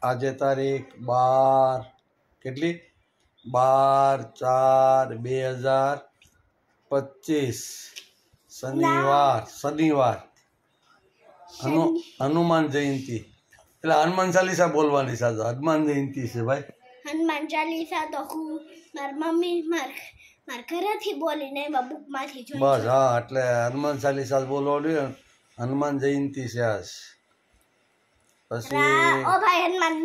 આજે તારીખ 12 કેટલી 12/4/2025 શનિવાર હનુમાન જયંતિ એટલે હનુમાન ચાલીસા બોલવાની સાથે હનુમાન જયંતિ છે ભાઈ. હનુમાન ચાલીસા તો હું મારી મમ્મી મારા ઘરેથી બોલીને બુકમાંથી જોઈ. બસ હા, એટલે હનુમાન ચાલીસા બોલવાનું. હનુમાન જયંતિ છે આજ. પછી ઓ ભાઈ હનુમાન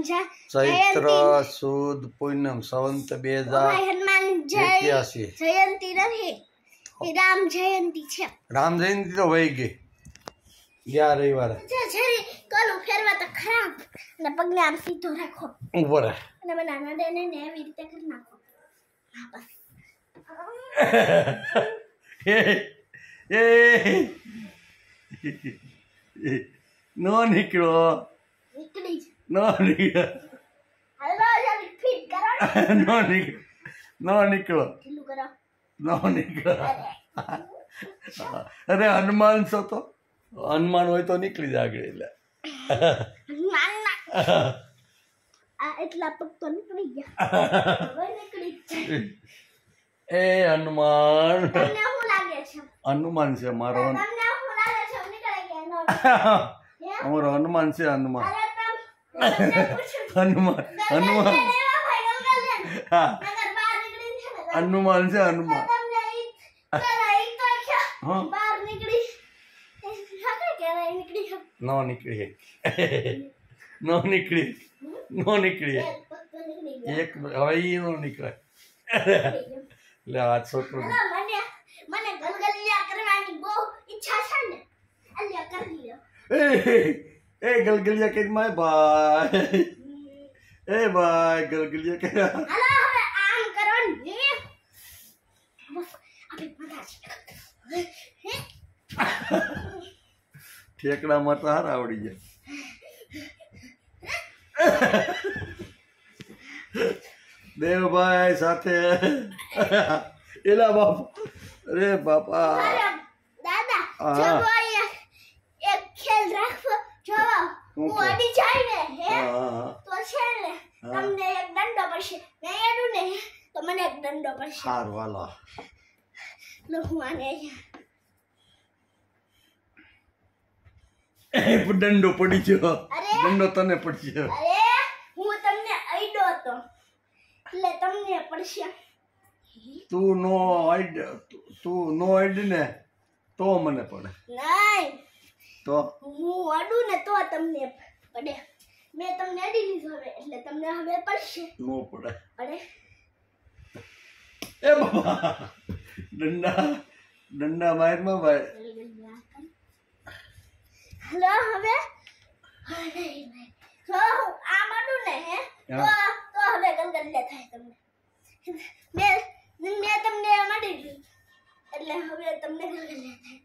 ચૈત્ર સુદ પૂનમ સંવંત 2081. જયંતિ નથી, રામ જયંતિ છે. રામ જયંતિ તો વહી ગઈ ગયા રવિવારે. કલું ફેરવા તો ખરાબ અને પગને આમ સીધો રાખો ઉભો રહે અને બનાના દેને ને એવી રીતે કરી નાખો. નો નીકળો નીકળી જ નો નીકળો હાલો જલ્દી ફિટ કરો નો નીકળો ઢીલું કરો નો નીકળો. અરે હનુમાન છો તો હનુમાન હોય તો નીકળી જાય આગળ. એટલે હનુમાન ના આ એટલા પગ તો નીકળી ગયા હવે નીકળી જ એ હનુમાન તમને શું લાગે છે? હનુમાન છે મારો. તમને શું લાગે છે? નીકળી ગયા અમારો હનુમાન છે. હનુમાન અરે તમને પૂછું હનુમાન હનુમાન હા હનુમાન છે. હનુમાન નો નીકળી નો નીકળી નો નીકળી એક હવે ઈ નો નીકળે. એટલે આ છોકરું મને ગલગલિયા કરવાની બહુ ઈચ્છા છે ને, અલ્યા કરી લ્યો. એ ગલગલિયા કઈ માય ભાઈ. એ ભાઈ ગલગલિયા કે હાલો હવે આમ કરો ને બસ આપણે બધા ઠેકડામાં તો હાર આવડી જાય. દેવભાઈ સાથે એલા બાપા. અરે બાપા દાદા ચલો એક ખેલ રાખો. જો હું અડી જાય ને હે તો છે ને તમને એક દંડો પડશે. નહીં અડું ને તો મને એક દંડો પડશે. સારું હાલો લો હું આને દંડો પડી ગયો. દંડો તને પડશે. અરે હું તમને અડ્યો તો એટલે તમને પડશે. તું નો આઈડ ને તો મને પડે. નહીં તો હું અડું ને તો તમને પડે. મેં તમને અડી લીધો હવે એટલે તમને હવે પડશે. નો પડે. પડે એ બાબા દંડા મારમાં ભાઈ. હલો હવે જો આમ અડું ને હે તો હવે ગલગલિયા થાય તમને. મેં તમને મળી ગયું એટલે હવે તમને ગલગલિયા થાય.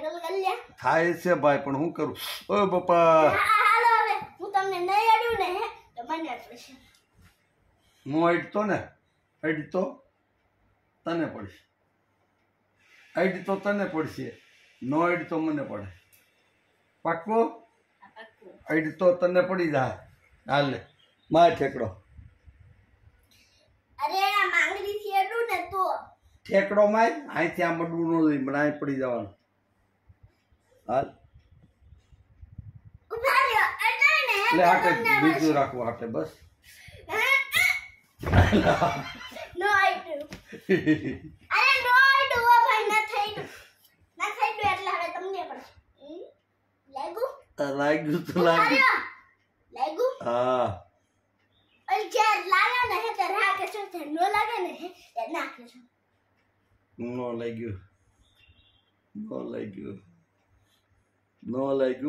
ગલગલિયા થાય છે ભાઈ, પણ હું કરું? ઓ બાપા હાલો હવે હું તમને નહીં અડ્યું ને હે તો મને પડશે. નો આઈડ તો ને આઈડ તો તને પડશે. આઈડ તો તને પડશે. નો આઈડ તો મને પડે. પાક્કો? આઈડ તો તને પડી જાય. હાલે માર ઠેકડો. અરે આ માંગડી થી અડું ને તો ઠેકડો માર. અહીંથી આમ અડવું ન જોઈએ પણ અહીં પડી જવાનું. હાલ ઉભા રહ્યો અડે ને એટલે હાટે બીજું રાખવું હાટે બસ. નો આઈડું અરે નો આઈડું ઓ ભાઈ ના થઈડું એટલે હવે તમને પડશે. લાગ્યું તો લાગ્યું. હા અરે જે લાગે ને હે તે રાખે છે, તે નો લાગે ને હે તે નાખે છે. નો લાગ્યું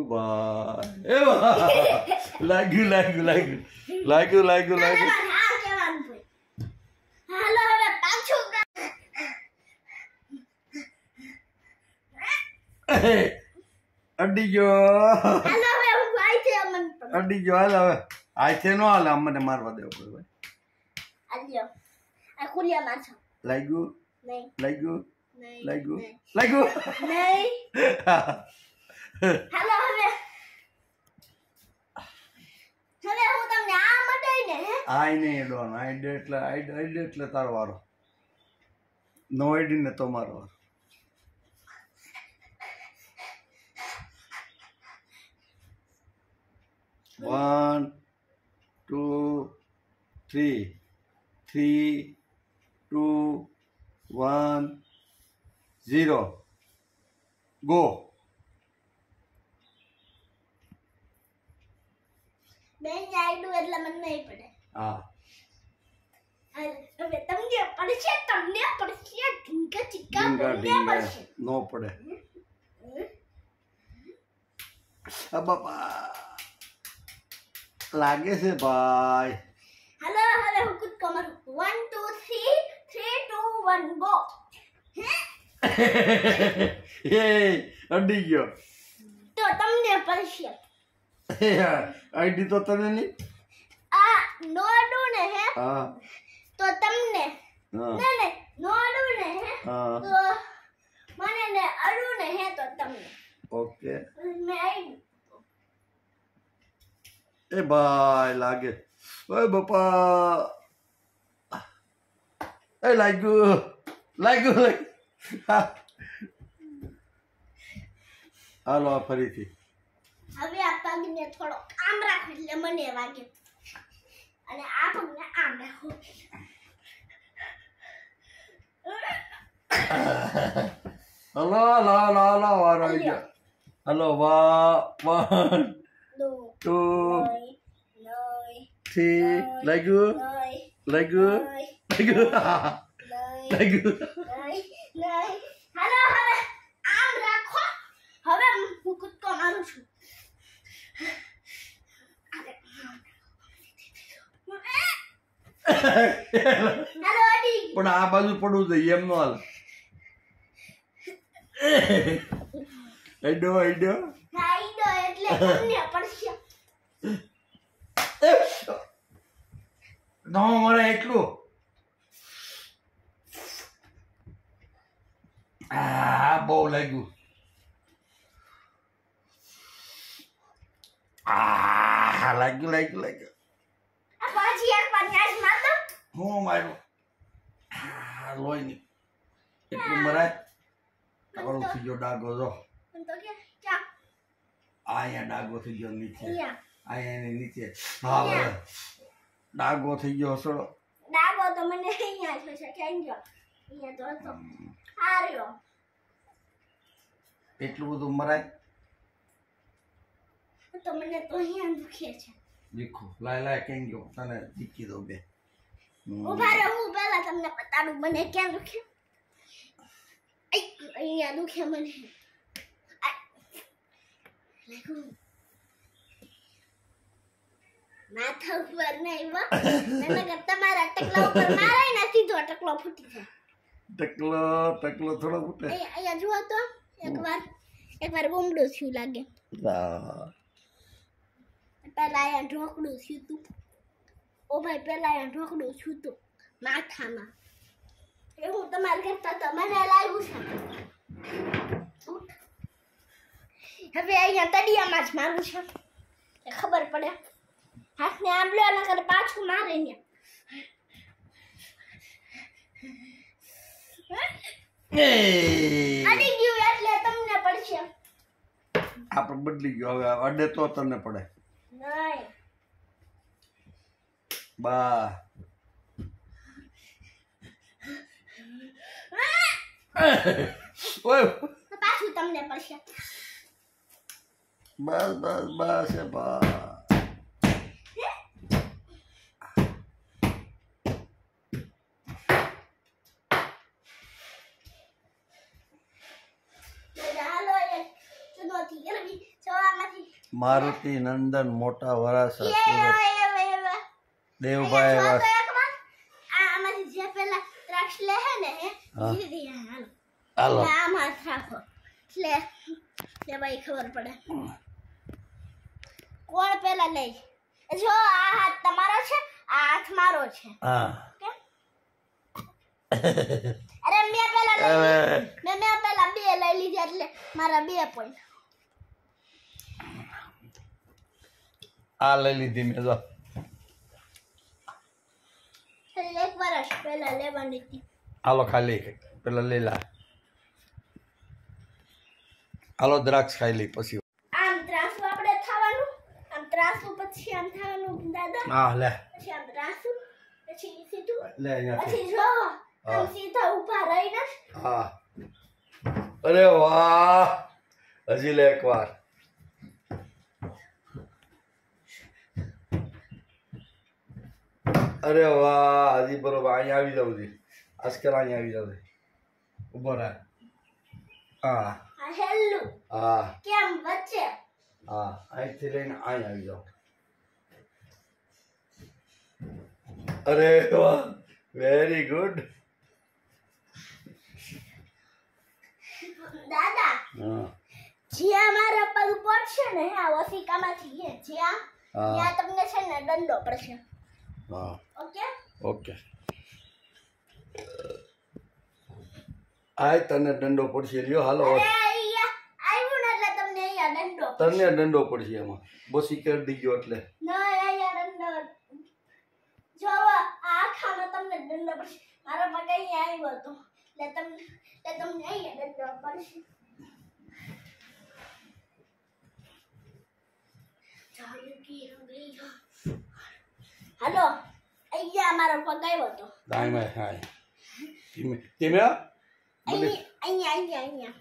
ભાઈ. એ લાગ્યું હા કહેવાનું ભાઈ. હાલો હવે પાછું અડી ગયો. હાલો હવે હું ભાઈ છે અમન અડી ગયો. હાલ હવે આથી નો હાલે. અમને મારવા દેવો પડે ભાઈ. આલ્યો આ કુલિયા મારছো. લાગ્યું નહીં લાગ્યું નહીં લાગ્યું નહીં. લાગ્યું. નહીં હાલો હવે હું આઈ નહીં એડવાનું આઈડ એટલે તારો વારો નો આઈડી ને તો મારો વારો 1 2 3 3 2 1 0 ગો બેન આઈડું એટલે મને નહીં પડે હા હવે તમને પડશે ઢીંકા ચીકા તમને પડશે નો પડે આ બાપા લાગે છે ભાઈ હાલો હવે હું કુદ કમર 1 2 3 3 2 1 ગો એ અડી ગયો તો તમને પડશે આઈડી તો તને નહીં આ નોડું ને હે હા તો તમને હા ને નોડું ને હે હા તો મને ને અડું ને હે તો તમને ઓકે મેં આઈડું એ ભાઈ લાગે ઓય બાપા એ લાગ્યું હાલો આ ફરીથી હવે આ પગને થોડો આમ રાખો એટલે મને વાગે અને આ પગને આમ રાખો હલો વારો આવી ગયો હલો 1 2 3 લાગ્યું હાલો હવે આમ રાખો હવે હું કૂદકો મારું છું હાલો અડી પણ આ બાજુ પડવું જોઈએ એમ નો હાલ હેડો ખાઈડો એટલે તમને પડશે નો મને એટલું બહુ લાગ્યું લાગ્યું આ પાછી એક પન્યાસ મારતો હું માર્યું લોહી ની એટલું મરાય કાળો થઈ ગયો ડાઘો જો પણ તો કે ચા અહીંયા ડાઘો થઈ ગયો નીચે અહીંયા અહીંયા એની નીચે હા બરાબર ડાઘો થઈ ગયો હસડો ડાગો તો મને અહીંયા થશે કેમ ગયો અહીંયા તો હતો હાર્યો એટલું બધું મરાય તો મને તો અહીંયા દુખે છે દીખો લાય કેમ ગયો તને દીકી દો બે ઉભા રહો હું પહેલા તમને બતાડું મને ક્યાં દુખે અહીંયા દુખે મને માથા ઉપર નહીં મને તમારા ટકલા ઉપર મારે નથી તો ટકલો ફૂટી જાય ટકલો થોડો ફૂટે અહીંયા જુઓ તો એકવાર બોમડું થયું લાગે પેલા અહીંયા ઢોકડું થયું તું ઓ ભાઈ પેલા અહીંયા ઢોકડું થયું તું માથામાં એવું તમારે કરતા તો મને લાગ્યું છે હવે અહીંયા તડિયામાં જ મારું છે ખબર પડે હાથને આમ લો ન કરે પાછું મારે ને અડી ગયું એટલે તમને પડશે આપણે બદલી ગયો હવે અડે તો તને પડે નહીં બા ઓય પાછું તમને પડશે બસ એ બા મારુતિ નંદન મોટા વરાસા સુરત દેવભાઈ આમાંથી જે પેલા દ્રાક્ષ લે હે ને હાલો આમ હાથ રાખો એટલે ભાઈ ખબર પડે કોણ પેલા લે જો આ હાથ તમારો છે આ હાથ મારો છે હા અરે મેં પેલા મેં પેલા બે લઈ લીધી એટલે મારા 2 પોઈન્ટ આ લઈ લીધી મેં જો પેલા લેવાની હતી. હાલો ખાઈ લઈ પેલા લઈ લા હાલો દ્રાક્ષ ખાઈ લઈ પછી આમ ત્રાસું આપણે થવાનું, આમ ત્રાસું પછી આમ થવાનું દાદા, હા લે પછી આમ ત્રાસું, પછી સીધું, લે અહીંયાથી પછી જો આમ સીધા ઊભા રહીને હા અરે વાહ હજી લે એકવાર અરે વાહ હજી બરોબર અહીંયા આવી જાવ છે આજકાલ અહીંયા આવી જાવ છે ઉભો રહે હા આ હેલ્લું હા કેમ વચ્ચે હા અહીંથી લઈને અહીંયા આવી જાવ અરે વાહ વેરી ગુડ દાદા હા જ્યાં મારા પગ પડશે ને હા ઓસિકામાંથી જ્યાં હા ત્યાં તમને છે ને દંડો પડશે. હા ઓકે ઓકે આય તને દંડો પડશે લ્યો હાલો અરે અહીંયા આવ્યું ને એટલે તમને અહીંયા દંડો તને દંડો પડશે એમાં બોસી કરી દીજો એટલે ના અહીંયા દંડો જો આ આખામાં તમને દંડો પડશે. મારો પગ અહીંયા આવ્યો હતો એટલે તમને અહીંયા દંડો પડશે. હાલો અહીંયા મારો પગ આવ્યો હતો. દાયમાં હાય ધીમે ધીમે અહીંયા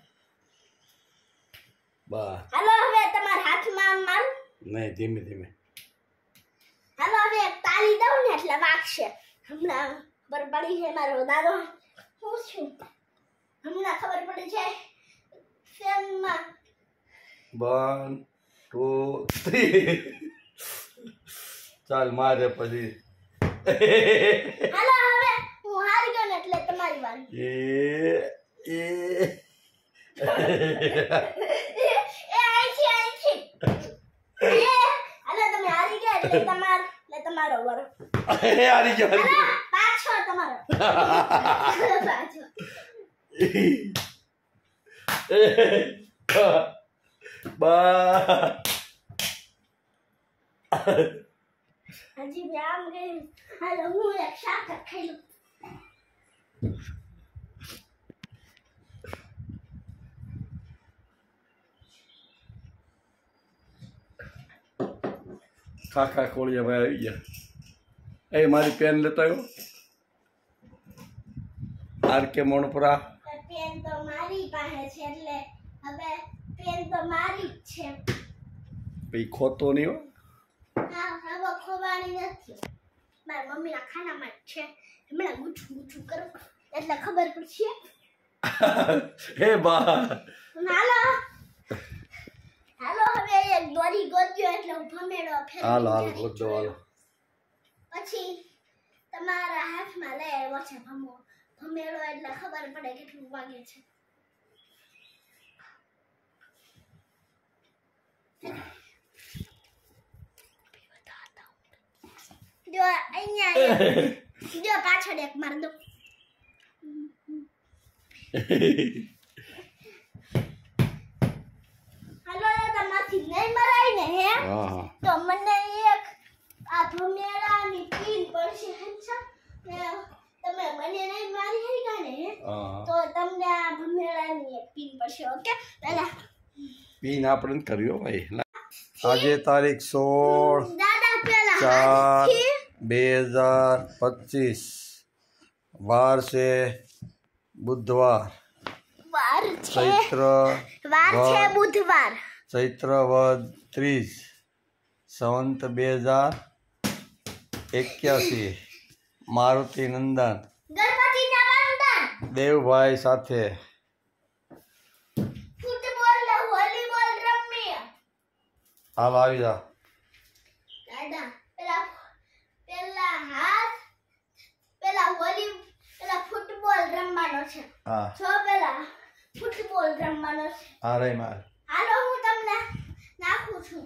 બા હાલો હવે તમારા હાથમાં મારું. નહીં ધીમે ધીમે હાલો હવે એક તાળી દઉં ને એટલે વાગશે. હમણાં ખબર પડી છે મારો દાદો હું છું, હમણાં ખબર પડી છે ફેનમાં. 1 2 3 ચાલ મારે પછી હાલો હવે હું હારી ગયો ને એટલે તમારી વારી. એ અહીંથી હાલો તમે હારી ગયા એટલે તમારો વરો. હારી ગયો હારી ગયો. પાછો તમારો પાછો. બા હજી બી આમ ગયું. હાલો હું એક શાક ખાઈ લઉં. ખાખા કોળિયા ભાઈ આવી ગયા એ મારી પેન લેતો આવ્યો આર કે મોણપુરા પેન તો મારી પાસે છે એટલે હવે પેન તો મારી જ છે. પછી ખોતો નહીં હો હા હવે ખોવાની નથી. મારા મમ્મીના ખાનામાં જ છે. હમણાં ગુઠું કરું એટલે ખબર પડશે. હે બા હાલો હાલો હવે એક દોરી ગોત્યો એટલે હું ભમેડો ફેરવી હાલો હાલો નાખી ગોતો હાલો પછી તમારા હાથમાં લઈ આવ્યો છે ભમેડો એટલે ખબર પડે કેટલું વાગે છે. જો અહીંયા જો પાછળ એક માર દો. હાલો તમારથી નહીં મરાય ને હે હા હા તો મને એક આ ભમેડાની પીન પડશે હંસા ને તમે મને નહીં મારી હૈગા ને હા તો તમને આ ભમેડાની એક પીન પડશે. ઓકે પેલા પીન આપણે કર્યો ભાઈ આજે તારીખ 16 દાદા પેલા 4 હાથથી 2025 વાર છે બુધવાર વાર છે ચૈત્ર વાર છે બુધવાર ચૈત્ર વદ 30 સંવંત 2081 મારુતિ નંદન ગણપતિના વંદન દેવભાઈ સાથે ફૂટબોલ ને વોલીબોલ રમીએ. હાલ આવી જા દાદા પેલા ફૂટબોલ રમવાનો છે. હા જો પેલા ફૂટબોલ રમવાનો છે. હા રે માર હાલો હું તમને નાખું છું.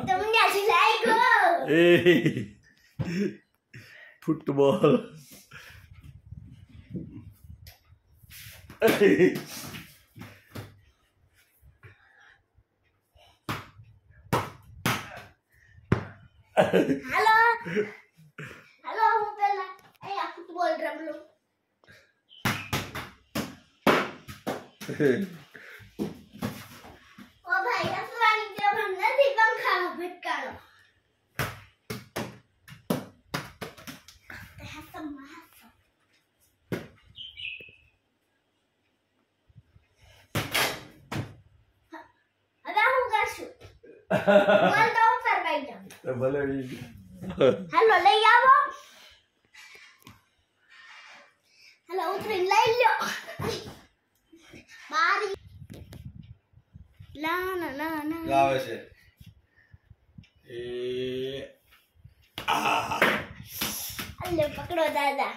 તમને જ લાગ્યો. એ ફૂટબોલ હાલો ઓ ભાઈ હસવાની ટેવ નથી પંખાનો ભટકાનો ભલે હાલો લઈ આવો હાલો ઉતરીને લઈ લ્યો બારી લા ના ના ના લાવે છે એ અલ્લે પકડો દાદા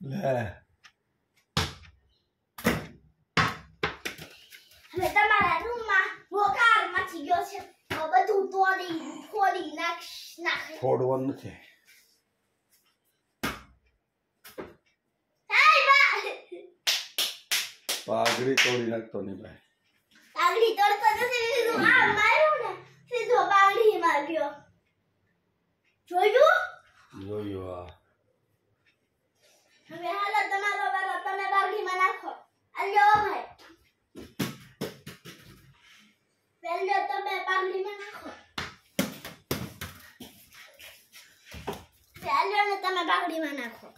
લે હવે તમારા રૂમમાં વોકાર મચી ગયો છે બધું ફોડી નાખે ફોડવાનું નથી પાઘડી તોડી નાખતો નહીં ભાઈ પાઘડી તોડતો નથી સીધું આ માર્યું ને સીધો પાઘડી માર્યો જોયું આ હવે હાલો તમારો વારો તમે પાઘડીમાં નાખો અલ્યો ભાઈ પહેલો તમે પાઘડીમાં નાખો પહેલો ને તમે પાઘડીમાં નાખો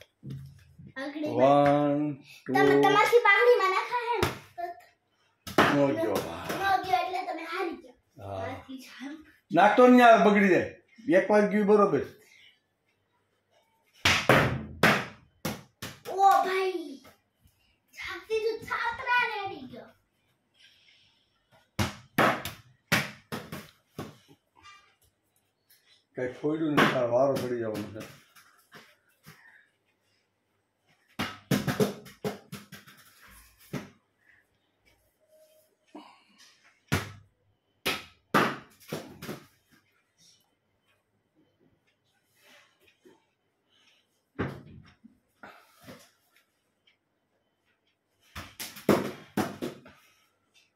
પાઘડીમાં 1 2 તમે તમારી પાઘડીમાં નાખા હે નો જો એટલે તમે હારી ગયા હા નાખતો નહીં આવે બગડી જાય એક વાર ગયું બરોબર ઓ ભાઈ છાતી તો છાતરા રેડી ગયો કઈ ફોડ્યું નહીં તારો વારો ચડી જવાનો છે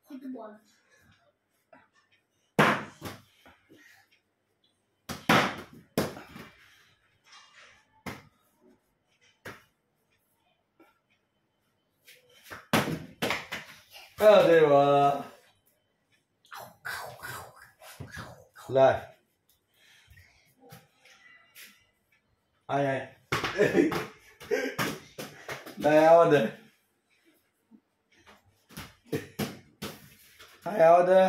ફૂટબોલ અરે વાહ લાય આય લાય આવો દે આવો દે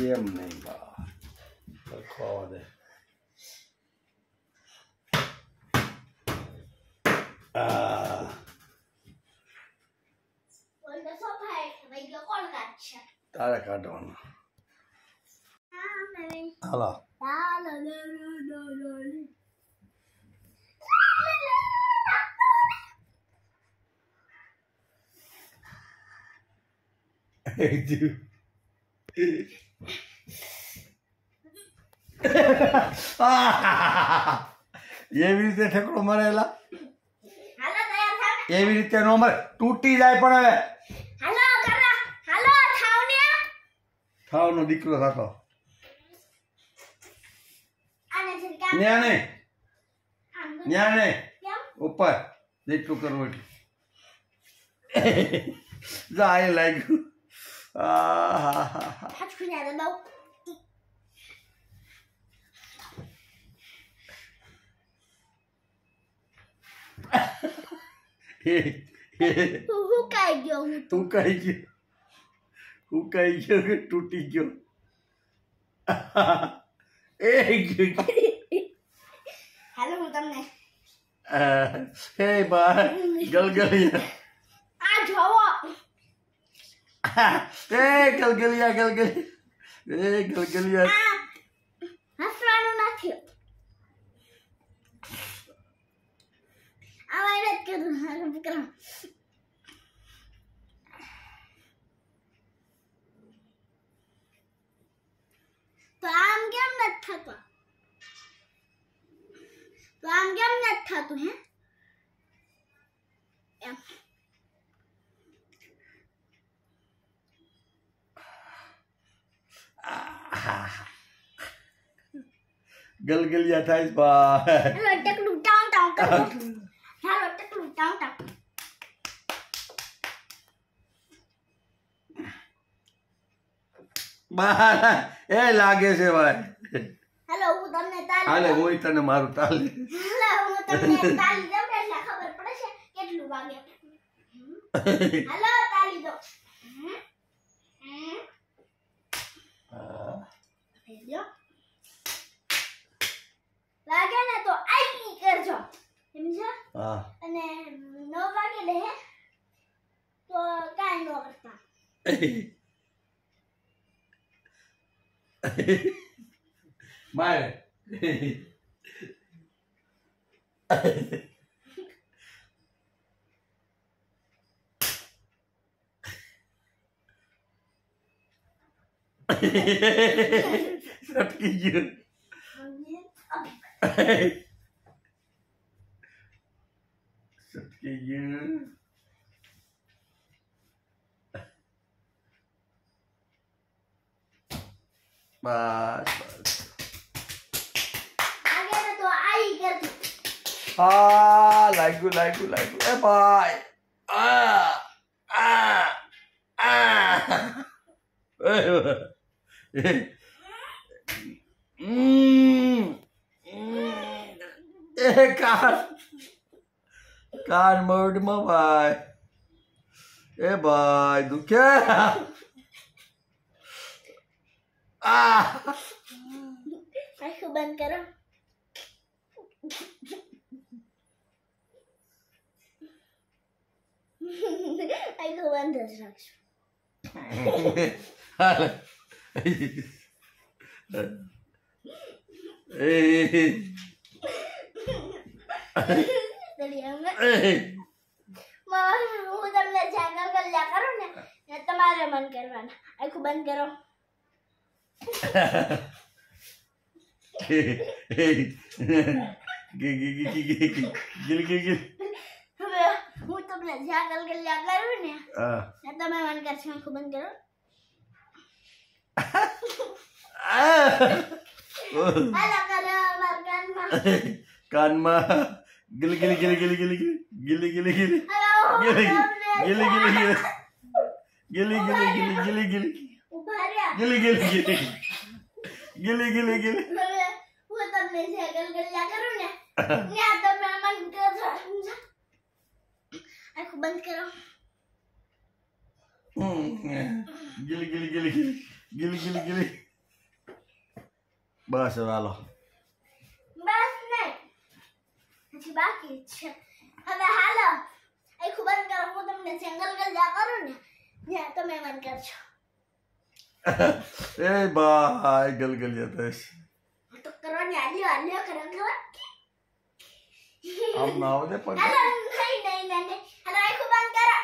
એમ નહીં બા લખો આવો દે તારે કાઢવાનું હાલો એવી રીતે ઠેકડો મરેલા એવી રીતે નો મરે તૂટી જાય પણ હવે થાવનો દીકરો થતો ન્યા ને ઉપર જેટલું કરવું એટલું જાય લાગ્યું તું કઈ ગયો કે તૂટી ગયો હાલો હું તમને હે બા ગલગલિયા આ જોવો ગલગલિયા હસવાનું નથી આવા નથી કરું હાલો વિક્રમ તો આમ કેમ નથી થતો હે એમ ગલગલિયા થાય છે ભાઈ. હાલો ટકલું ટાઉન ટાઉન કરો. હાલો ટકલું ટાઉન ટાઉન. બા એ લાગે છે ભાઈ. હાલો હું તમને તાલી હાલે હું તને મારું તાલી. હાલો હું તમને તાલી દઉં ને એટલે ખબર પડે છે કેટલું વાગે. હાલો તાલી દો. લ્યો. વાગે ને તો આઈ કરજો સમજ્યા. હા અને 9 વાગે ને તો કાંઈ ન કરતા. મારે સટકી ગયું. સટકી ગયું. બસ બસ. વાગે ને તો આઈ કરજો. હા લાગ્યું લાગ્યું લાગ્યું. એ ભાઈ આ આ આ એ કાન મોઢમાં ભાઈ. એ ભાઈ દુખે. આંખો બંધ કરો. આંખો બંધ જ રાખજો. હું તમને જાગર ગલ્યા કરું ને તમારે મન કરવાના. આંખો બંધ કરો. હવે હું તમને જાગર ગલ્યા કરું ને તમે મન કરશો. આંખો બંધ કરો. હાલો કરો મારા કાનમાં. કાનમાં ગિલી ગિલી ગિલી ગિલી ગિલી ગિલી ગિલી ગિલી હાલો ગિલી ગિલી ગિલી ગિલી ગિલી ગિલી ગિલી ઉભા રહ્યા. ગિલી ગિલી ગિલી ગિલી ગિલી ગિલી. હવે હું તમને જાગર ગલ્યા કરું ને ત્યાં તમે મન કરશો. સમજ્યા. આંખો બંધ કરો. ગિલી ગિલી ગિલી ગિલી ગિલી ગિલી. બસ હવે હાલો. બસ નહીં હજી બાકી જ છે. હવે હાલો આંખો બંધ કરો. હું તમને જંગલ ગલ્યા કરું ને ત્યાં તમે મન કરજો. એ ભાઈ ગલગલિયા થાય છે. તો કરો ને. આલ્યો આલ્યો કરો કરો. આમ ના આવે પગ. હાલો નહીં નહીં નહીં. હાલો આંખો બંધ કરો.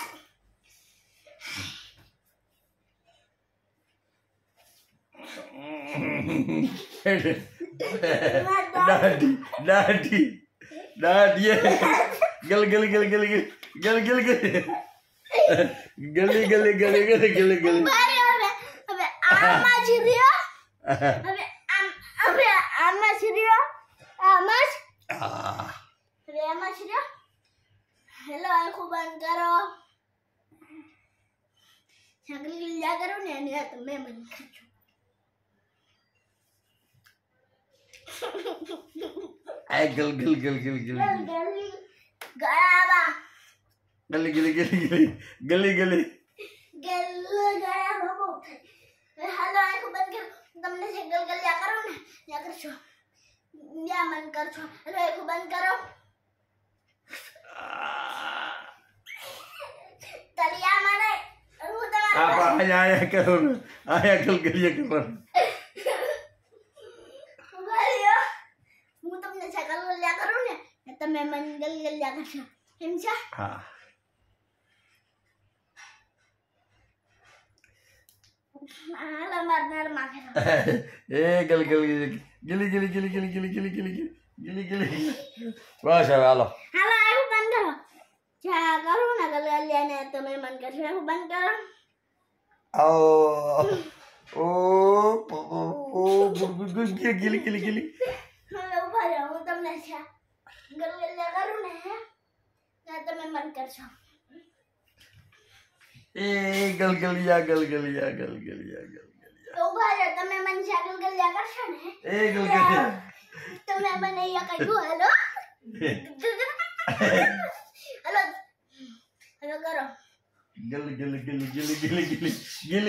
દાઢી દાઢી દાઢી ગલ ગલ ગલ ગલ ગલ ગલ ગલ ગલ ગલી ગલી ગલી ગલી ગલી ગલી. ઉભા રહ્યો. હવે આમાં જ રહ્યો. હવે આમાં જ રહ્યો. આમાં જ. હવે આમાં જ રહ્યો. હેલો આંખો બંધ કરો. જાગર ગલ્યા કરું ને અને તમે મન કરજો. આ ગલ ગલ ગલ ગલ ગલ ગળામાં ગલી ગલી ગલી ગલી ગલી ગલી. ગળામાં બહુ થાય. હાલો આંખો બંધ કરો. તમને જે ગલ્યા કરો ને ત્યાં કરશો. ત્યાં મન કરશો. હાલો આંખો બંધ કરો. તળિયામાં નહીં. હું તમારા આયા કરો ને આયા ગલગલિયા કરવાનું. ઉભા રહ્યો. હું તમને જે ગલ્યા કરું ને તમે મન ગલ્યા કરશો. કેમ છે. હા હાલો મારનાર માથે. એ ગલ ગલ ગલી ગલી ગલી ગલી ગલી ગલી ગલી ગલી ગલી ગલી. બસ હવે હાલો. હાલો આંખો બંધ કરો. જા કરું ને ગલ્યા ને તમે મન કરશો. આંખો બંધ કરો. ઓ ઓ ઓ ગિલી ગિલી ગિલી. છે ગલગલિયા કરું ને ના તમે મન કરશો એ ગલગલિયા ગલગલિયા ગલગલિયા ગલગલિયા તો ઉભા રહો તમે મન છે ગલગલિયા કરશો ને એ ગલગલિયા તમે મને અહીંયા કાઢ્યું હાલો હાલો હાલો કરો ગલ ગલ ગલ ગલ ગલ ગલ ગિલી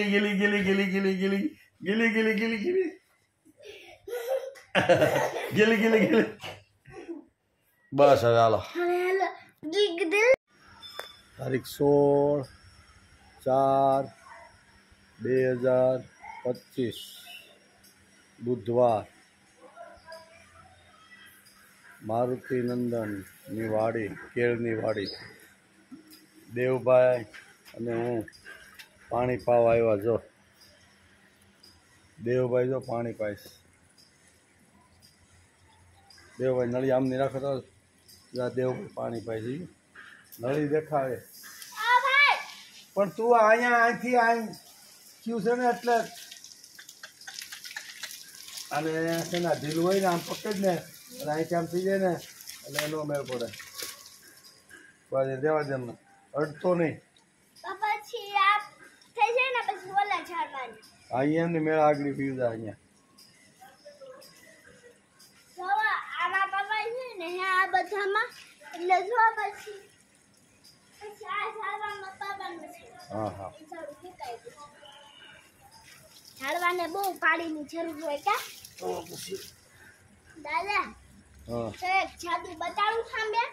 ગિલી ગિલી ગિલી ગિલી ગિલી ગિલી ગિલી ગિલી ગિલી ગિલી ગિલી ગિલી બસ હવે હાલો હાલો ગીગ દિલ તારીખ 16/4/2025 બુધવાર મારુતિ નંદનની વાડી કેળની વાડી દેવભાઈ અને હું પાણી પાવા આવ્યા જો દેવભાઈ જો પાણી પાઈશ દેવભાઈ નળી આમ નહીં રાખો તો દેવભાઈ પાણી પાઈ જઈએ નળી દેખાડે આ ભાઈ પણ તું અહીંયા અહીંથી અહીં થયું છે ને એટલે અને છે ને ઢીલું હોય ને આમ પકડ ને અને અહીંથી આમ થઈ જાય ને એટલે એનો મેળ પડે પછી દેવા દે એમને અડતો નહીં પછી આ થઈ જાય ને પછી ઓલા ઝાડવાની અહીંયા એમને મેળ આગળ પીવું જાય અહીંયા જો આમાં પપ્પા છે ને આ બધામાં એટલે જો પછી આ ઝાડવામાં પપ્પાનું છે હા હા એ ઝાડું ફેંકાઈ ગયું ઝાડવાને બહુ પાણીની જરૂર હોય કા તો પછી દાદા હા તો એક જાદુ બતાડું સાંભે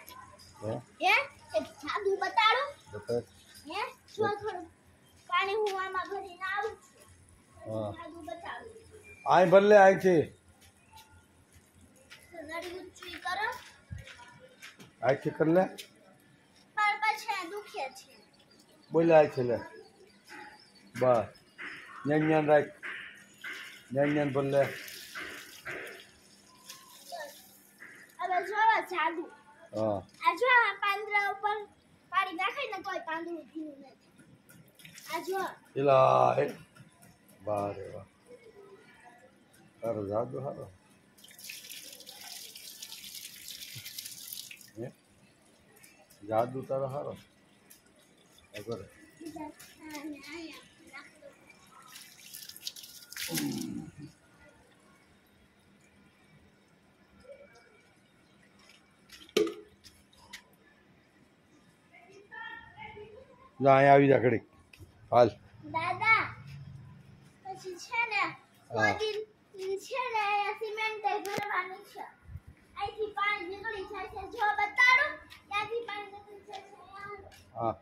હે હે એક જાદુ બતાડું બતાવ હે જો થોડું પાણી હું આમાં ભરીને આવું છું હા જાદુ બતાડું આય ભલે અહીંથી તો નડી ઊંચી કરો અહીંથી કર લે પણ પછી દુખે છે બોલે અહીંથી લે બસ જ્ઞાન જ્ઞાન રાખ જ્ઞાન જ્ઞાન ભલે હવે જો જાદુ હા આ જો આ પાંદડા ઉપર પાણી નાખે ને કોઈ પાંદડું ભીનું નથી આ જો એલા હે બારે વાહ તારો જાદુ સારો હે જાદુ તારો સારો અગર જા અહીંયા આવી જા ઘડી હાલ દાદા પછી છે ને મોદી છે ને અહીંયા સિમેન્ટ ભરવાનું છે અહીંથી પાણી નીકળી જાય છે જો બતાડું ત્યાંથી પાણી નીકળી જાય છે હા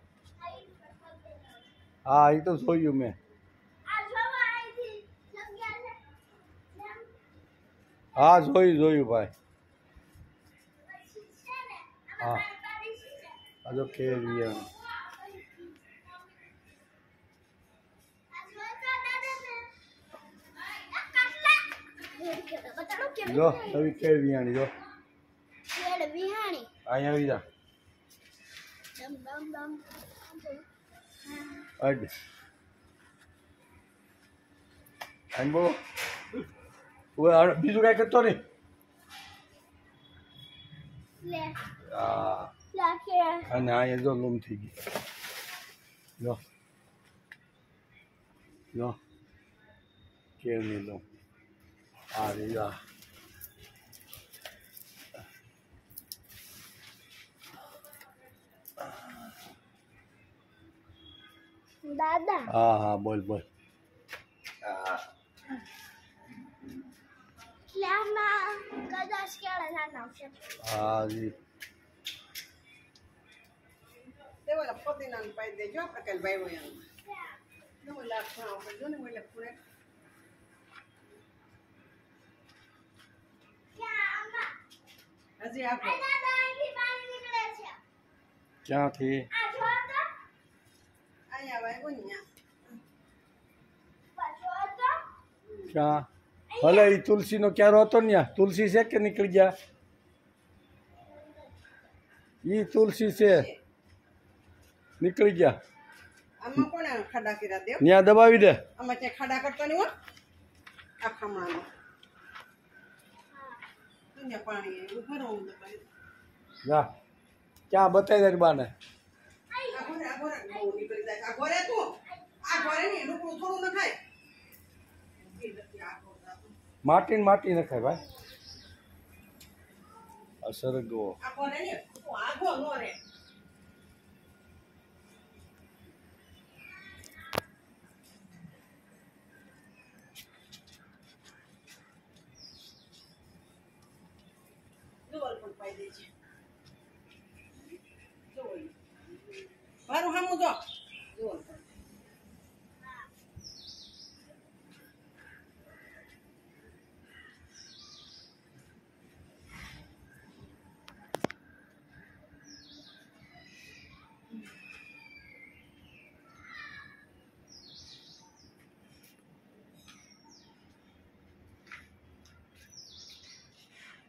હા એ તો જોયું મેં આ જો અહીંથી જગ્યા છે જેમ હા જોયું ભાઈ પછી છે ને હા. આમાં પાણી છે આ જો કેવી એમ આ જો તો દાદા છે આ કાટલા બતાડું કેમ જો નવી કેવી આણી જો કેડ વિહાણી અહીંયા આવી જા ડમ ડમ ડમ અડ આમ બોલો બીજું કાંઈ કરતો નહીં લે હા લાકે અને અહીંયા જો લૂમ થઈ ગઈ જો જો કેળની લૂમ આ રહી જા દાદા હા હા બોલ બોલ એટલે આમાં કદાચ કેળા નાના આવશે હા જી દેવાલા પોતીનાનું પાઈ દેજો આપણે કાલે ભાઈ હોય એનું દેવાલા ખૂણા ઉપર જો ને ઓલા ખૂણે ક્યાં આમાં હજી આપણે દાદા અહીંથી પાણી નીકળે છે ક્યાંથી આ જો તો અહીંયા વાય ગુન્યા પાછો તો ક્યાં ભલે એ તુલસીનો ક્યારો હતો ને ત્યાં તુલસી છે કે નીકળી ગયા એ તુલસી છે નીકળી ગયા આમાં કોણે ખાડા કર્યા દેવ ત્યાં દબાવી દે આમાં ક્યાંય ખાડા કરતો નહીં હો આ ખમણામાં અહીંયા પાણી ઉભો રહું તો ભાઈ જા ક્યાં બતાવી તારી બાને આ ઘોરે બહુ નીકળી જાય આ ઘોરે ને લોકો થોડું ન ખાય માટી ને માટી નખાય ભાઈ આ સરગવો આ ઘોરે ને આગો નો રે મારું હામું જો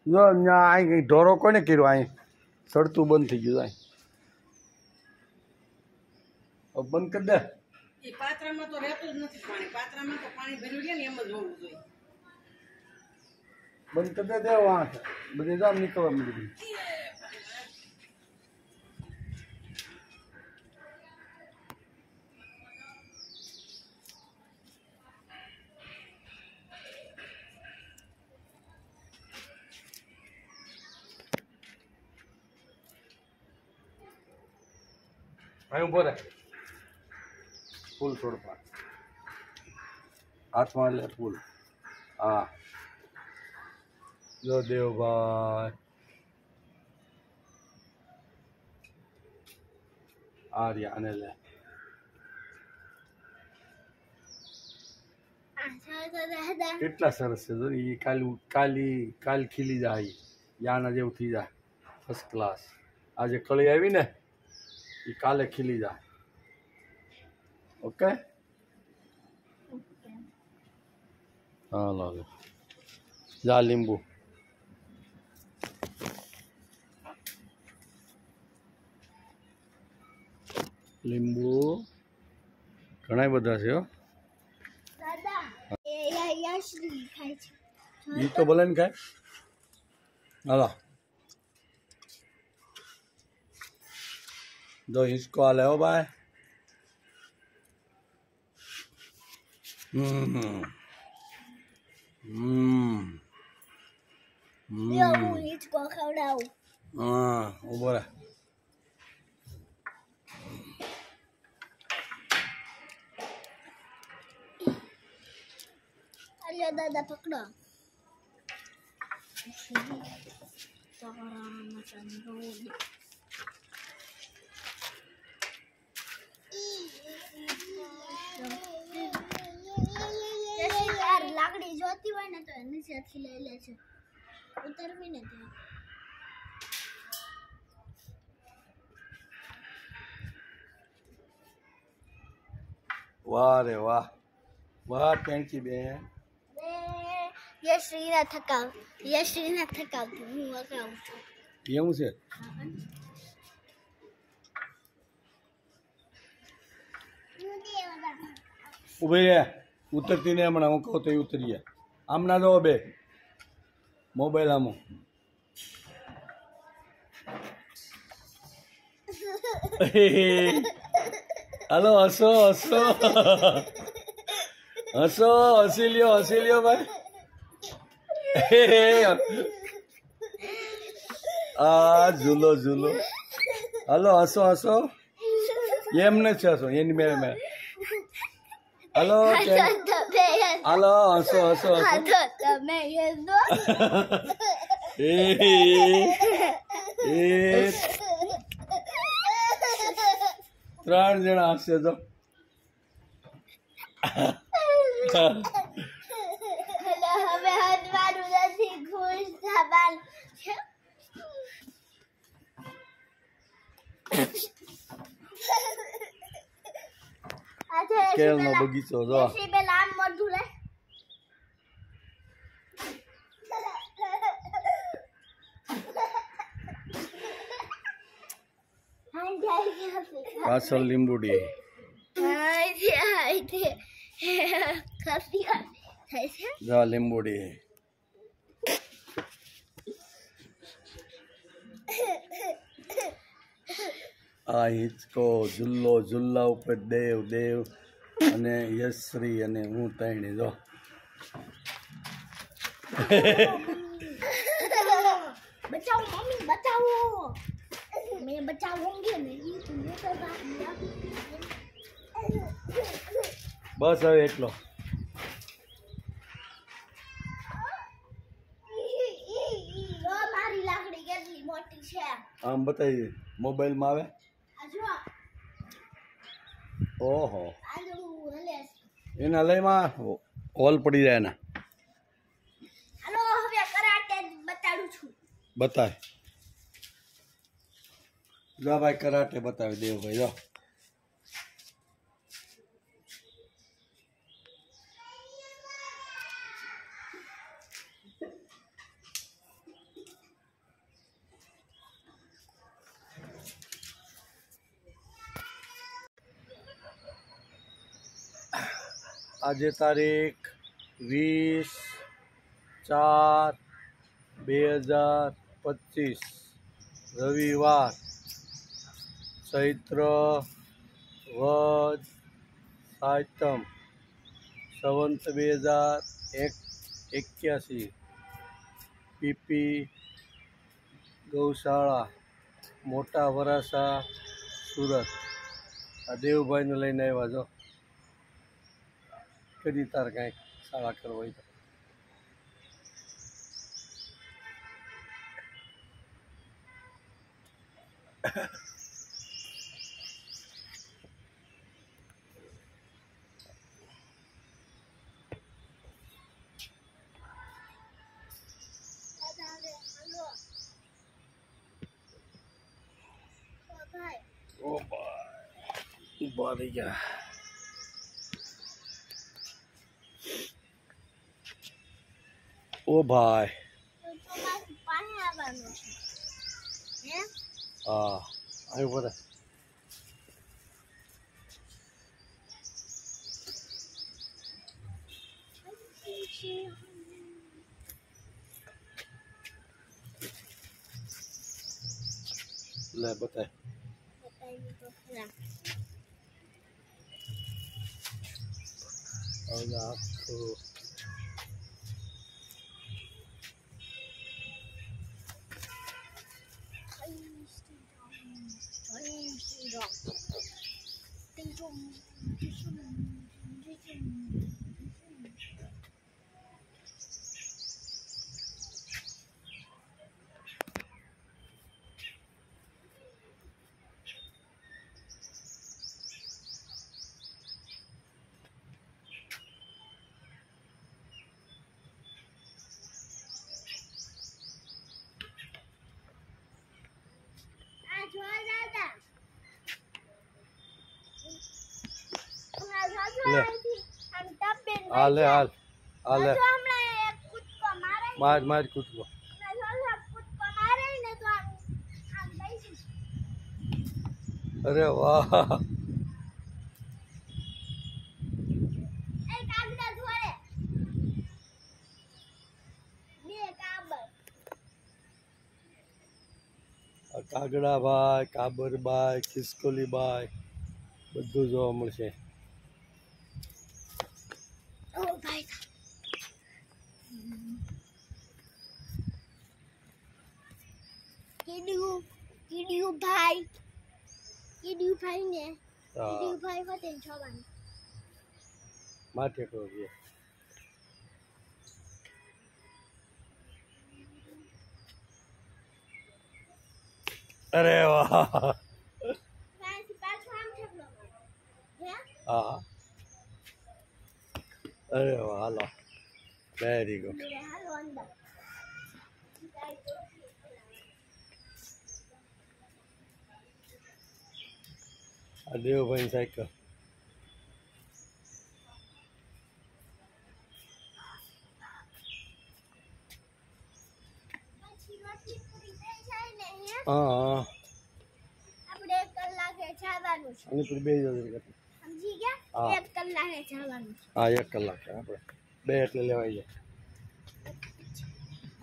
જો અહીં કઈ ઢોરો કોને કર્યો અહીં સડતું બંધ થઈ ગયું અહીં હવે બંધ કરી દે એ પાત્રામાં તો રહેતું જ નથી પાણી પાત્રામાં તો પાણી ભર્યું છે ને એમ જ હોવું જોઈએ બંધ કરી દે દેવા બધી જામ નીકળવા મળી અહીં ઉભો રહે ફૂલ છોડવા હાથમાં લે ફૂલ હા જો દેવભાઈ આર્યા આને લે કેટલા સરસ છે જો એ કાલ ખીલી જાય યાના જેવું થઈ જાય ફર્સ્ટ ક્લાસ આજે કળી આવી ને એ કાલે ખીલી જાય ઓકે હાલો જા લીંબુ લીંબુ ઘણા બધા છે હો દાદા એ યશની ખાય છે એ તો ભલે ને ખાય હાલો દો હિંચકો હાલે હો ભાઈ યો હું હિચકો ખવડાવું હા ઉભો રહે અલ્યો દાદા પકડો લાકડી જોતી હોય ને તો નીચેથી લઈ લે છે ઉતરવી ને ત્યાં વાહ રે વાહ વાહ ટેન્કી બેન યશ્રીને થકાવતું હું વગાવું છું એવું છે ઉભી રે ઉતરતી ને હમણાં હું કહું તો ઉતરીએ આમ ના દો બે મોબાઈલ આમો હાલો હસો હસો હસો હસી લ્યો ભાઈ આ ઝૂલો હાલો હસો એમ ને છે હસો એની મેરે મેરે હાલો હાલો હસો તમે ત્રણ જણા હશે તો હવે હદવાનું નથી ખુશ થવાનું છે કેળનો બગીચો જો પેલા આમ મોઢું લે પાછળ લીંબુડી જા લીંબુડી આ હિંચકો ઝુલ્લો ઝુલ્લા ઉપર દેવ દેવ અને યશ્રી અને હું તણી જો बचाओ मम्मी बचाओ मैं बचाऊंगी नहीं तुमने तो बात किया બસ હવે એટલો लो मारी लाकड़ी કેટલી મોટી છે આમ બતાવી મોબાઈલમાં આવે આ જો ઓહો આલુ હલે એના લઈમાં હોલ પડી જાય એના હાલો હવે કરાટે બતાડું છું બતાય જો ભાઈ કરાટે બતાવી દેવભાઈ જો આજે તારીખ 20/4/2025 રવિવાર ચૈત્ર વદ સાતમ સંવંત 2081 પીપી ગૌશાળા મોટા વરાસા સુરત આ દેવભાઈને લઈને આવ્યા જો કદી તાર કાંઈક શાળા કરવા હોય તો ઓ ભાઈ ઊભા થઈ ગયા ઓ ભાઈ પાણી આવવાનું છે હે હા આવ્યું બધા લે બતાય બતાવી તો ખરા હવે આખું આ જો દાદા હાલ હાલ હાલ હમણાં એક કૂદકો મારે માર માર કૂદકો કૂદકો મારે ને તો આમ લઈશું અરે વાહ એ કાગડા જોડે બે કાબર આ કાગડાભાઈ કાબરભાઈ ખિસકોલીભાઈ બધું જોવા મળશે ઓ ભાઈ કીડ્યું ભાઈ ને કીડ્યું ભાઈ હોતે છવાનું માથે કરો છે અરે વાહ પાછું આમ ઠેકલો હે હા અરે વાહ હાલો વેરી ગુડ હાલો અંદર આ દેવભાઈ સાયકલ હા હા આપણે 1 કલાકે જવાનું છે અને પછી બે જશે સમજી ગયા હા. 1 કલાકે જવાનું છે હા 1 કલાક છે આપણે બે એટલે લેવાઈ જાય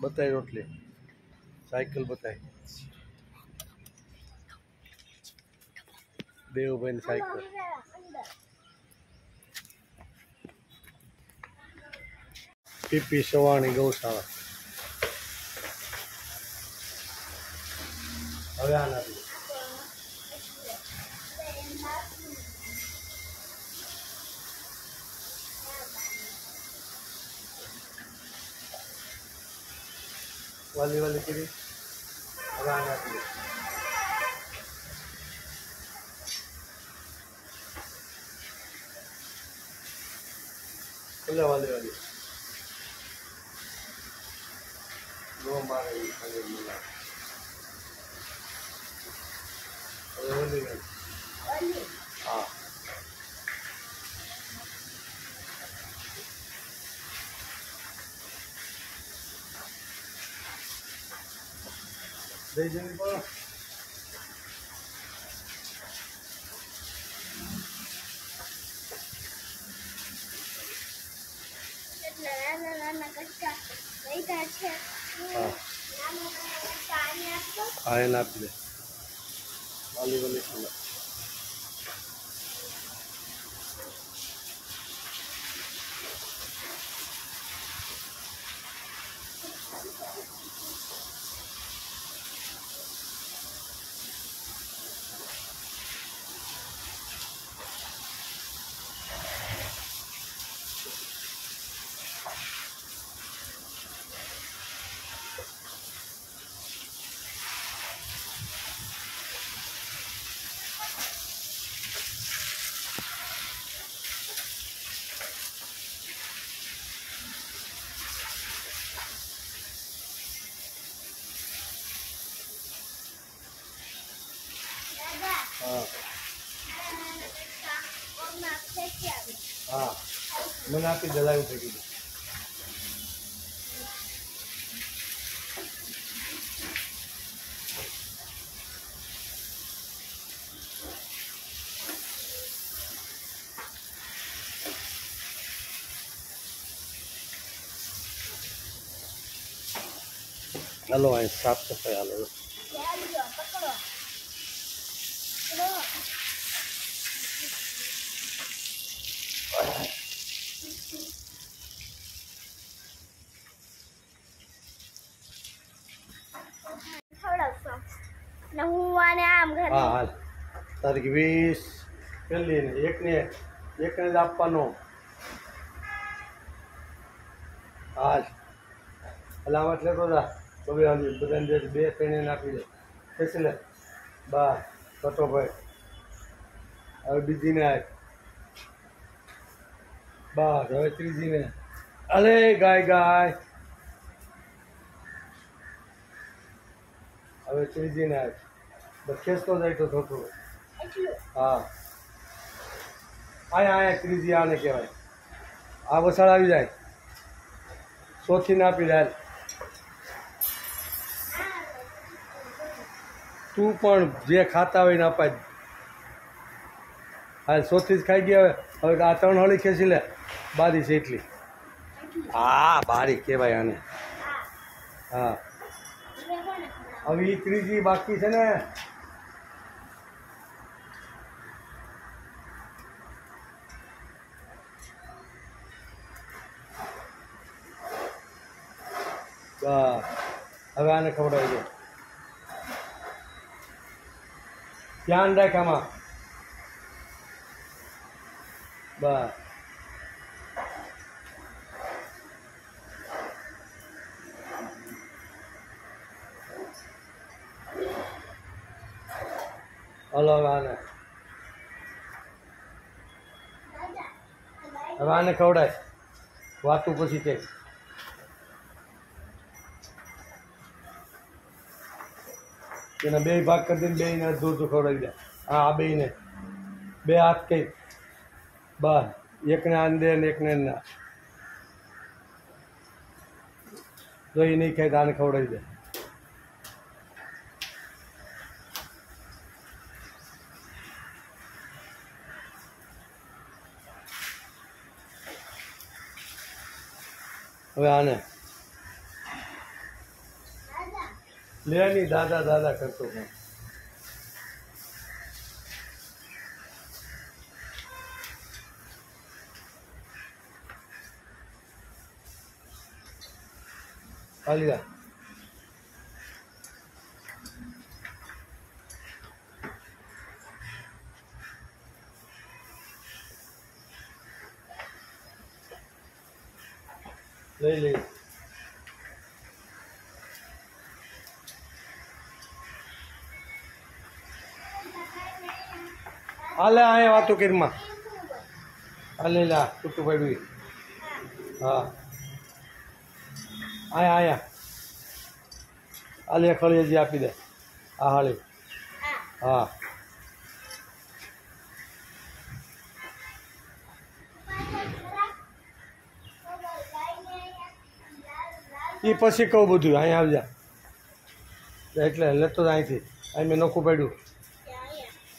બતાવી રોટલી સાયકલ બતાવી દેવુભાઈની સાયકલ. પીપી સવાણી ગૌશાળા. હવે આ નથી. વાલી વાલી કરી હવે આ નથી. એટલે વાલી વાલી નો મારે એ ખાલી મિલા. હવે ઓલી વાલી. હા દઈ જવી પડે. નાના કટકા વૈધા છે. હા પાણી આપો. હા એને આપી દે. વાલી વાલી ખાલા. દાદા હા ઓમાં ફેંકી આવે. હા મને આપી દે. લાવી થઈ ગયું. હાલો અહીં સાફ સફાઈ હાલો. ચાલ્યો પકડો. પકડો. ખવડાવશો ને હું આને આમ ઘરે હા હાલ. તારીખ 20 પહેલી ને એકને જ આપવાનો. હાલ અલામત લેતો જા. બધાને 2 3 આપી દે. ખેંચી લે. બસ કટો ભાઈ. હવે બીજીને આપ. બસ હવે ત્રીજીને. અલે ગાય ગાય. હવે ત્રીજીને આપ. બસ ખેંચતો જાય તો થોડું. એટલું હા આયા ત્રીજી આને કહેવાય. આ વસાળ આવી જાય. ચોથી ને આપી જાય. તું પણ જે ખાતા હોય ને અપાય. હા ચોથી જ ખાઈ ગયા. હવે આ 3 હળી ખેંચી લે. બારી છે એટલી. હા બારી કહેવાય આને. હા હવે કોને ખવડાવ? હવે ઈ ત્રીજી બાકી છે ને. બસ હવે આને ખવડાવી દે. ધ્યાન રાખ આમાં. બસ હલો હવે આને. દાદા હવે આને ખવડાય. વાતું પછી કે એના 2 ભાગ કરી દઈને 2 ને અડધું ખવડાવી દે. હા આ 2 ને 2 હાથ કઈ. બસ એકને આને દે ને એકને ના. જો એ નહીં ખાય તો આને ખવડાવી દે. હવે આને દાદા લે નહીં દાદા દાદા કરતો. હાલી જા લઈ લઈ હાલે અહીંયા વાતો કરીમાં હાલે લા ટૂંકું પડ્યું હા આયા હાલે ખળીજી આપી દે આ હાળી હા એ પછી કહું બધું અહીંયા આવજા એટલે લેતો જ અહીંથી અહીં મેં નોખું પડ્યું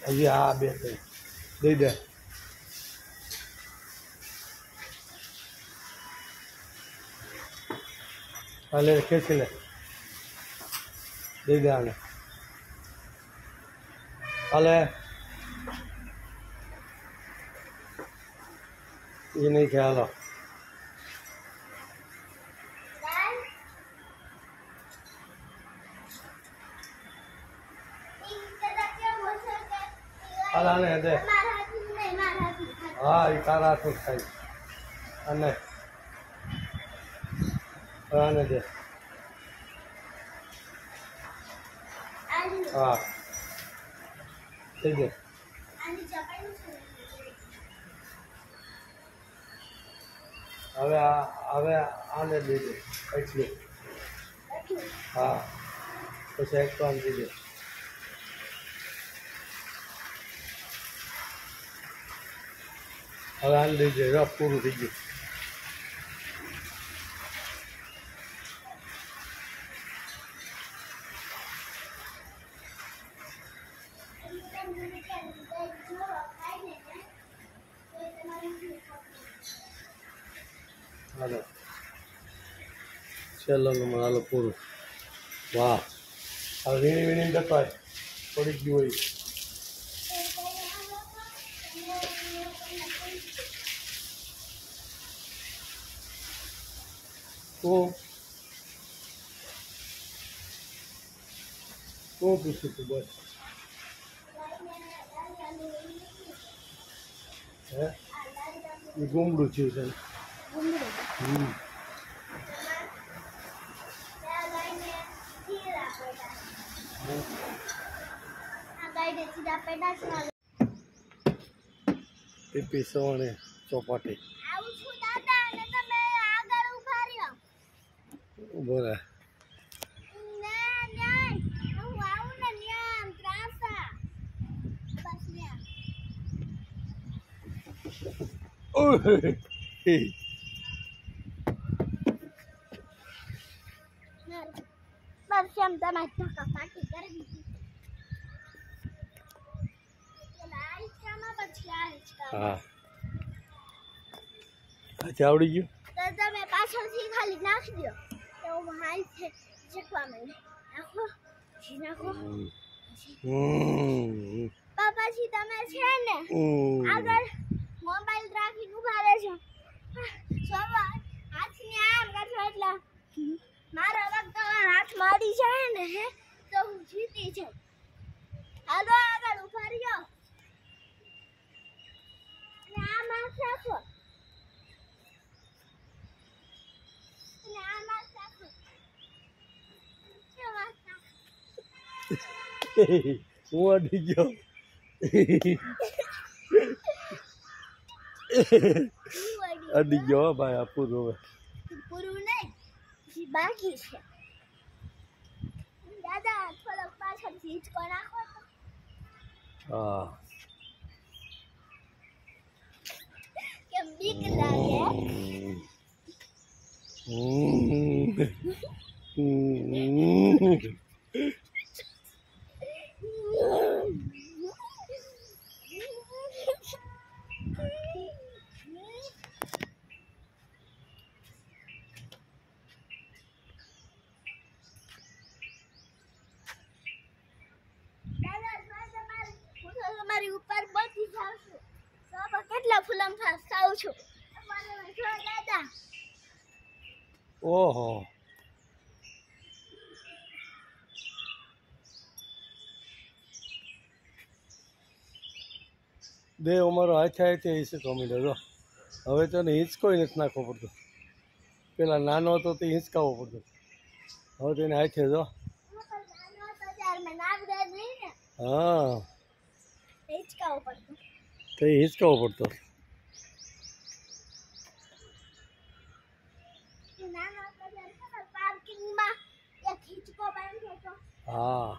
હજી હા બે દઈ દે હાલે ખેંચી લે દઈ દે આને હાલે એ નહીં કે હાલો હાલ આને દે હા એ તારા હાથું થાય અને આને દે હા થઈ દે હવે આને દઈ દે એટલું હા પછી એક તો આને દઈ દે હવે આને દઈ દે રફ પૂરું થઈ ગયું હાલો છેલ્લો નંબર હાલો પૂરું વાહ હવે વીણી વીણીને જતો થોડીક દી હોય શું પૂછ્યું તું બસ હે એ ગુમડું થયું છે પીપી સવાણે ચોપાટી ઉભો રહે બસ એમ તમે ધક્કા પાટી કરી દીધી હા અચ્છા આવડી ગયું તો તમે પાછળથી ખાલી નાખી દો તો હાલ છે શીખવા માંડે નાખો નાખો પછી તમે છે ને આગળ મોબાઈલ રાખીને ઉભા રહેજો હાથને આમ કરશો એટલે મારો વખત હાથ મારી જાય ને તો હું જીતી જાઉં હાલો આગળ ઉભા રહ્યો અને આમ હાથ રાખો અને આમ હાથ રાખો હું અડી ગયો અડી ગયો ભાઈ આ પૂરું હવે પૂરું નહીં હજી બાકી છે દાદા થોડોક પાછળથી હિંચકો નાખો તો હા કેમ બીક લાગે તમારી ઉપર બધી જાઉં છું તો કેટલા ફૂલમ થાઉં છું દાદા ઓહો દેવ અમારો હાથે હાથે હિંચકો મીડ્યો જો હવે તો એને હિંચકોય નથી નાખવો પડતો પેલા નાનો હતો તે હિંચકાવવો પડતો હવે તો એને હાથે જો હા તો એ હિંચકાવવો પડતો હા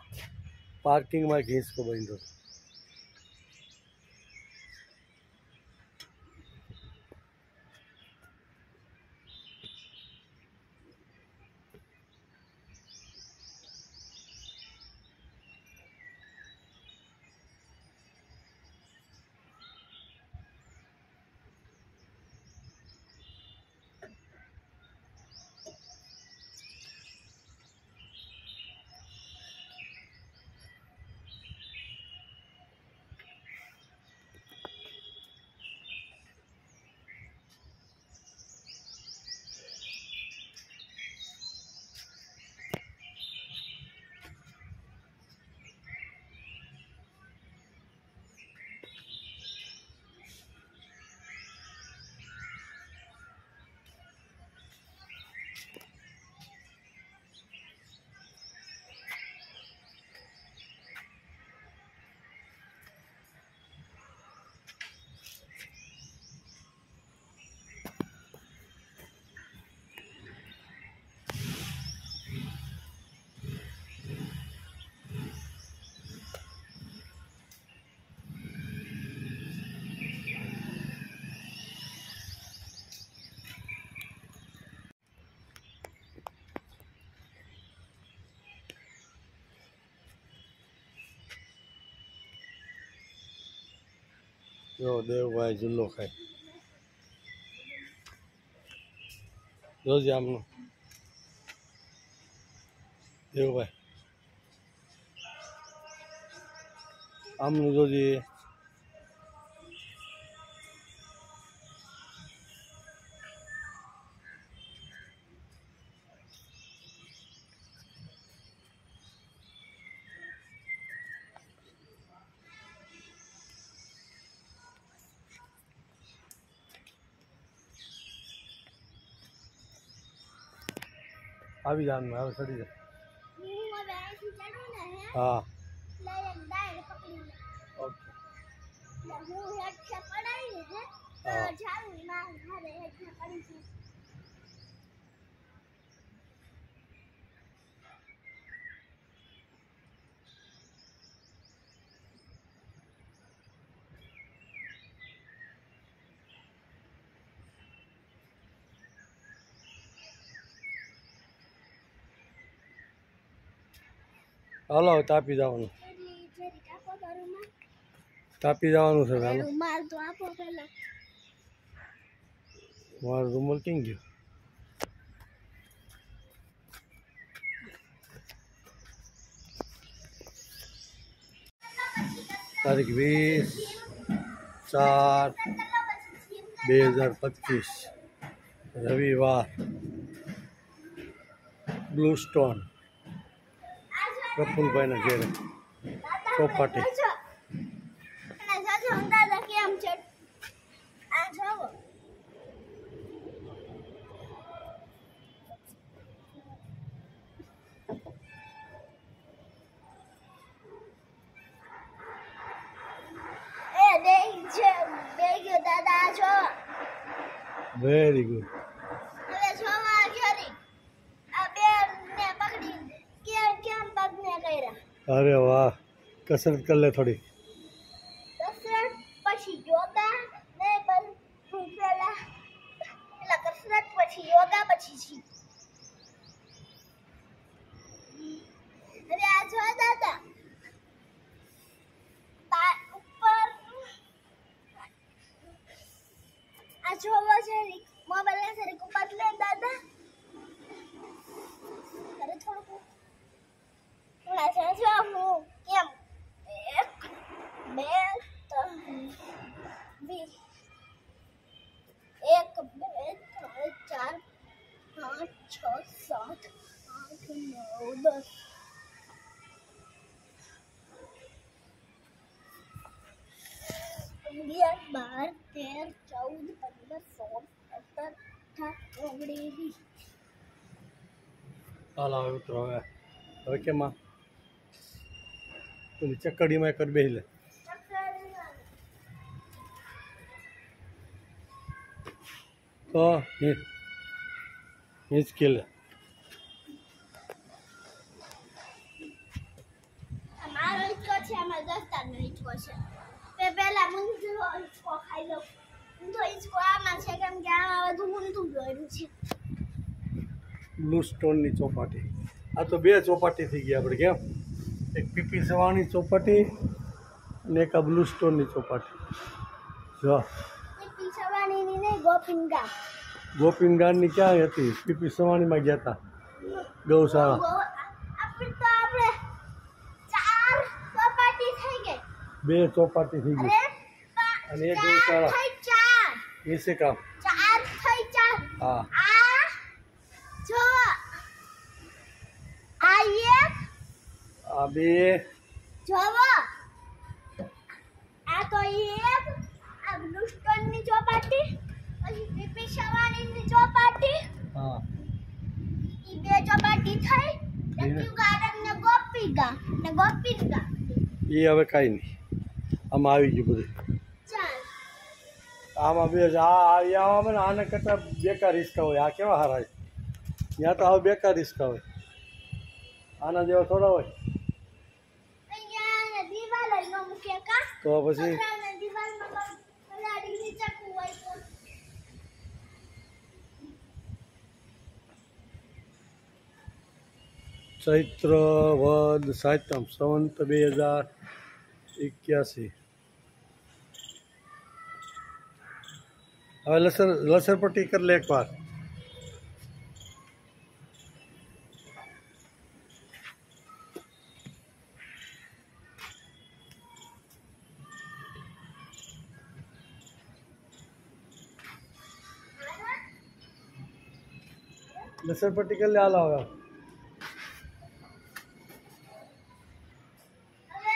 પાર્કિંગમાં એક હિંચકો બાંધ્યો જો દેવભાઈ ઝુલ્લો ખાય જોજે આમનું દેવભાઈ આમનું જોજે આવી જવાનું હવે ચડી જાય હા ઓકે હાલો તાપી જવાનું તાપી જવાનું છે હાલો રૂમાલ તો આપો પેલા મારો રૂમાલ ક્યાં ગયો તારીખ 20/4/2025 રવિવાર બ્લુ સ્ટોન પ્રફુલભાઈના ઘેરે ચોપાટી કેમ છે આ જોવો એ દેખજો દાદા છો વેરી ગુડ હવે જોવા ઘરી આ બેન ને પકડી કેમ પગને કર્યા અરે વાહ કસરત કર લે થોડી કસરત પછી યોગા ને પેલા કસરત પછી યોગા પછી છી હવે આ જો દાદા ઉપર આ જોવો છે મોબાઈલ ને સરી ઉપર લે દાદા અરે થોડું થોડા જો હું કેમ 1 2 3 1 2 3 4 5 6 7 8 9 10 11 12 13 14 15 16 17 18 19 20 21 22 23 24 25 26 27 28 29 30 31 32 33 34 35 36 37 38 39 40 41 42 43 44 45 46 47 48 49 50 51 52 53 54 55 56 57 58 59 60 61 62 63 64 65 66 67 68 69 70 71 72 73 74 75 76 77 78 79 80 81 82 83 84 85 86 87 88 89 90 91 92 93 94 95 96 97 98 99 100 101 102 103 104 105 106 107 108 109 110 11, 12, 13, 14, 15, 16, 17, 18, 19. હાલ હવે ઉતરો હવે કેમાં પેલી ચકડીમાં કર બેહી લે તો હિંચકી લે અમારો હિંચકો છે, અમારા દોસ્તારનો હિંચકો છે. પહેલા મૂંઝો હિંચકો ખાઈ લો. ઊંધો હિંચકો આમાં છે કેમ કે આમાં બધું ઊંધું દોર્યું છે. બ્લુ સ્ટોનની ચોપાટી આ તો બે ચોપાટી થઈ ગઈ આપણે કેમ એક પીપી સવાણી ચોપાટી અને એક આ બ્લુ સ્ટોનની ચોપાટી જો પીપી સવાણીની નહીં, ગોપિંગા. ગોપીનગારની ક્યાં હતી પીપી સવાણીમાં ગયા હતા ગૌશાળા આપણે તો આપણે 4 ચોપાટી થઈ ગઈ. બે ચોપાટી થઈ ગઈ અને એક ગૌશાળા થઈ 4. એસે કામ 4 થઈ 4. હા આ જો આ એક આ બે જોવો આ તો એક આ બ્લુ સ્ટોનની ચોપાટી પછી પીપી સવાણીની ચોપાટી હા ઈ બે ચોપાટી થઈ લક્ષ્મી ગાર્ડન ને ગોપીગા એ હવે કાંઈ નહીં આમાં આવી ગયું બધું ચાલ આમાં બે આમાં ને આને કરતાં બેકાર હિંચકા હોય આ કેવા સારા છે ત્યાં તો હવે બેકાર હિંચકા હોય આના જેવા થોડા હોય અહીંયા દીવાલ નો મૂકે કા તો પછી પતરાના દીવાલમાં કલાડી ચકુ હોય તો ચૈત્ર વદ સાતમ સંવંત 2081 હવે લસરપટ્ટી કરી લે એકવાર લસરપટ્ટી કરી લે હાલ હવે હવે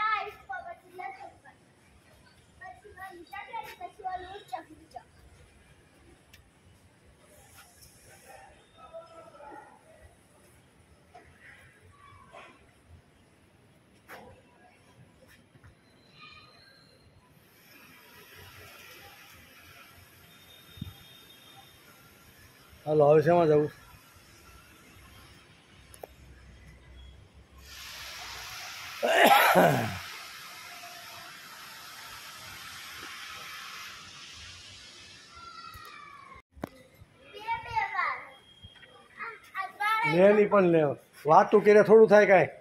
આ ઇસકો પછી લખો પછી ઓલી ચકડી પછી ઓલું ચકડી હાલો હવે શેમાં જવું બે વાર આ લે નહીં પણ લે વાતું કરે થોડું થાય કાંઈ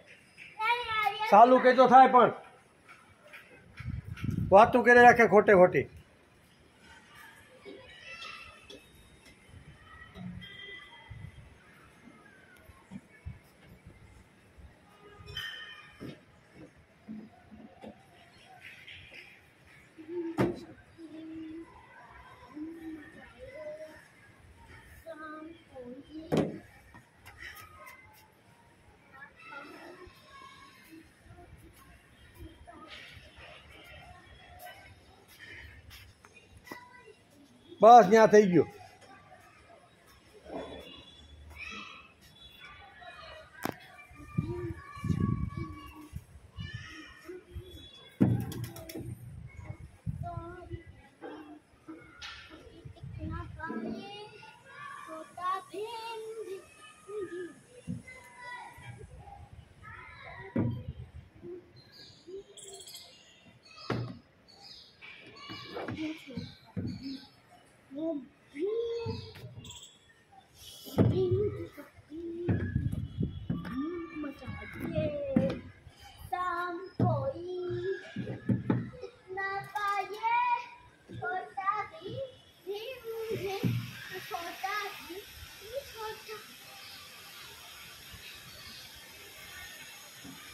ચાલુ કે તો થાય પણ વાતું કરે રાખે ખોટે ખોટી બસ ત્યાં થઈ ગયું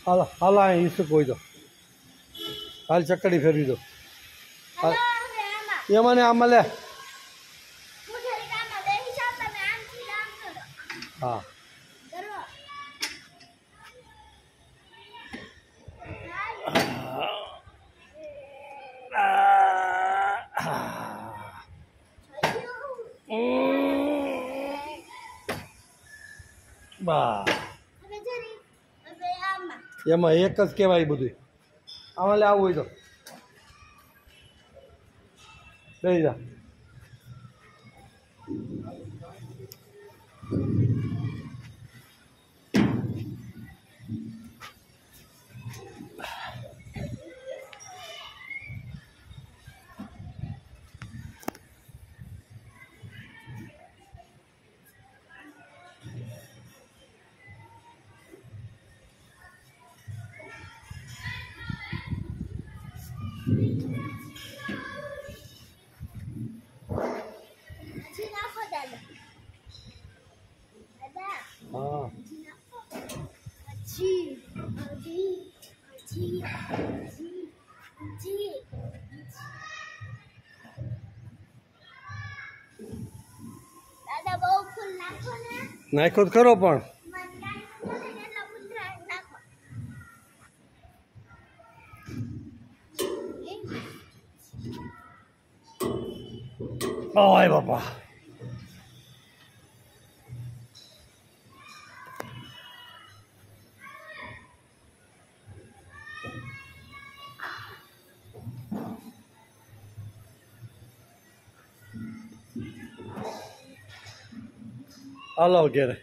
હાલ હાલ અહીં ઈસુ કોઈ દો હાલ ચકડી ફેરવી દો હાલ એમાં ને આમાં લે હા બા હવે જરી હવે આમાં એમાં એક જ કહેવાય બધું. આમાં લે આવું હોય તો લઈ જા. હજી નાખો દાદા દાદા હા હજી નાખો હજી હજી હજી હજી હજી દાદા બહુ ફૂલ નાખો ને નાખ્યો તો ખરો પણ ઓય બાપા હાલો ઘેરે